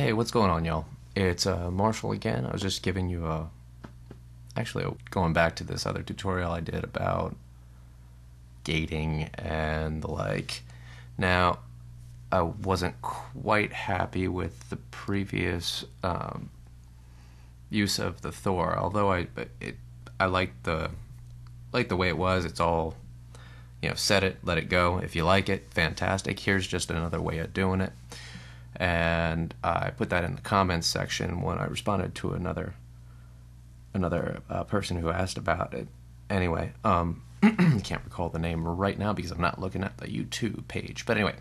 Hey, what's going on, y'all? It's Marshall again. I was just giving you going back to this other tutorial I did about gating and the like. Now, I wasn't quite happy with the previous use of the Thor, although I liked the way it was. It's all, set it, let it go. If you like it, fantastic. Here's just another way of doing it. And I put that in the comments section when I responded to another person who asked about it. Anyway, can't recall the name right now because I'm not looking at the YouTube page. But anyway,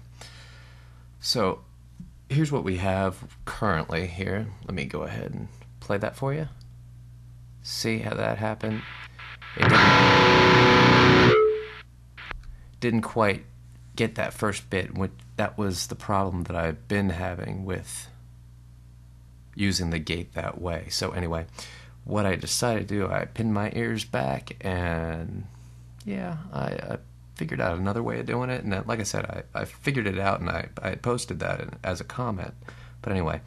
so here's what we have currently here. Let me go ahead and play that for you. See how that happened? It didn't quite get that first bit. That was the problem that I've been having with using the gate that way. So anyway, what I decided to do, I pinned my ears back, and I figured out another way of doing it. And like I said, I figured it out, and I posted that as a comment. But anyway,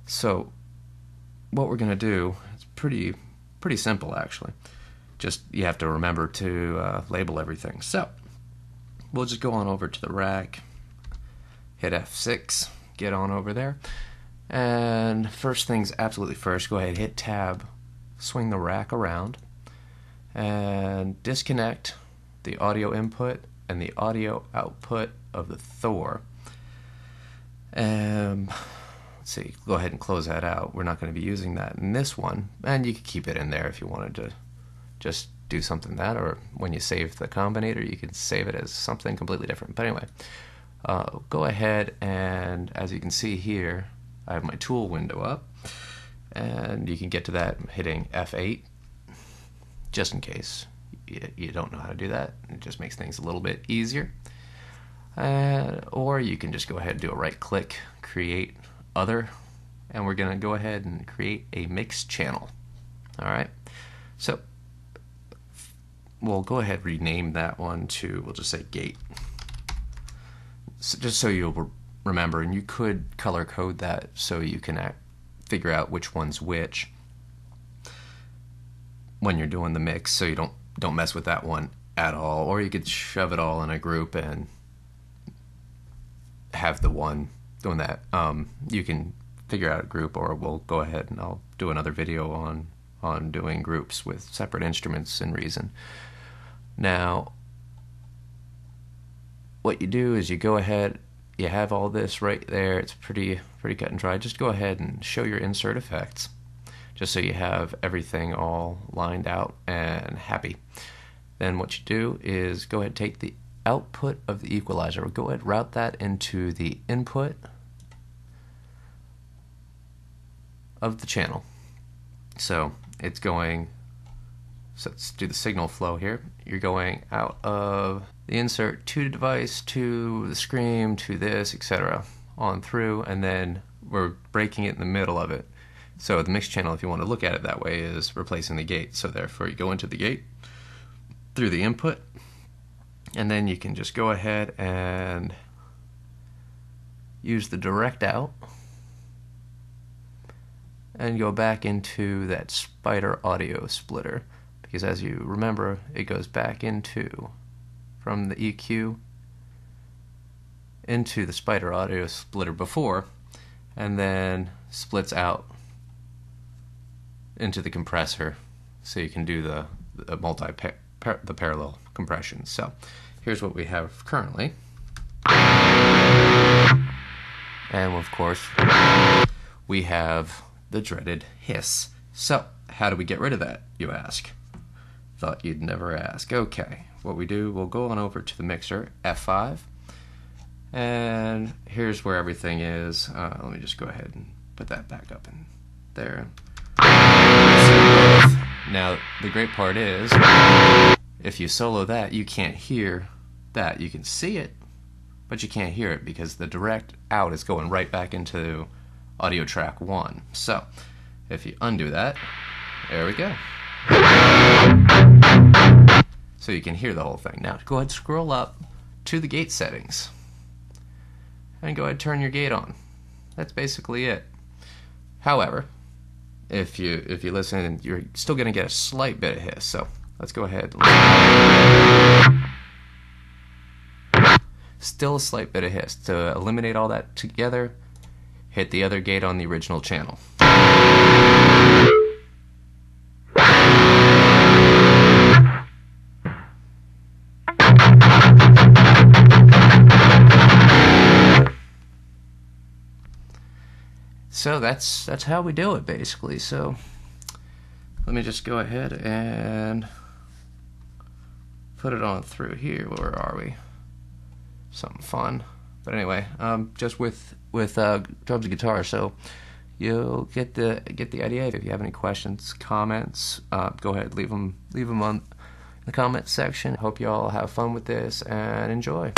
so what we're gonna do, it's pretty simple actually. Just you have to remember to label everything. So we'll just go on over to the rack, hit F6, get on over there, and first things absolutely first, go ahead, hit tab, swing the rack around, and disconnect the audio input and the audio output of the Thor. Let's see, go ahead and close that out. We're not going to be using that in this one, and you could keep it in there if you wanted to just do something that, or when you save the combinator, you can save it as something completely different. But anyway, go ahead, and as you can see here, I have my tool window up, and you can get to that hitting F8, just in case you don't know how to do that. It just makes things a little bit easier. Or you can just go ahead and do a right click, create other, and we're going to go ahead and create a mix channel. Alright, so we'll go ahead and rename that one to, we'll just say gate. So just so you'll remember, and you could color code that so you can figure out which one's which when you're doing the mix, so you don't mess with that one at all. Or you could shove it all in a group and have the one doing that. You can figure out a group, or we'll go ahead and I'll do another video on doing groups with separate instruments in Reason. Now, what you do is you go ahead, you have all this right there. It's pretty cut and dry. Just go ahead and show your insert effects, just so you have everything all lined out and happy. Then what you do is go ahead and take the output of the equalizer. Go ahead and route that into the input of the channel. So it's going, so let's do the signal flow here. You're going out of the insert to the device, to the screen, to this, etc. on through, and then we're breaking it in the middle of it. So the mix channel, if you want to look at it that way, is replacing the gate. So therefore you go into the gate through the input, and then you can just go ahead and use the direct out and go back into that Spider audio splitter, because as you remember, it goes back into, from the EQ into the Spider audio splitter before, and then splits out into the compressor, so you can do the parallel compression. So here's what we have currently, and of course we have the dreaded hiss. So how do we get rid of that, you ask? Thought you'd never ask. Okay, what we do, we'll go on over to the mixer, F5, and here's where everything is. Let me just go ahead and put that back up in there. Now the great part is, if you solo that, you can't hear that. You can see it, but you can't hear it because the direct out is going right back into audio track 1. So if you undo that, there we go. So you can hear the whole thing. Now go ahead and scroll up to the gate settings and go ahead and turn your gate on. That's basically it. However, if you listen, you're still going to get a slight bit of hiss. So let's go ahead. Still a slight bit of hiss. To eliminate all that together, hit the other gate on the original channel. So that's how we do it, basically. So let me just go ahead and put it on through here. Where are we? Something fun. But anyway, just with drums and guitar. So you'll get the idea. If you have any questions, comments, go ahead, leave them on the comment section. Hope you all have fun with this and enjoy.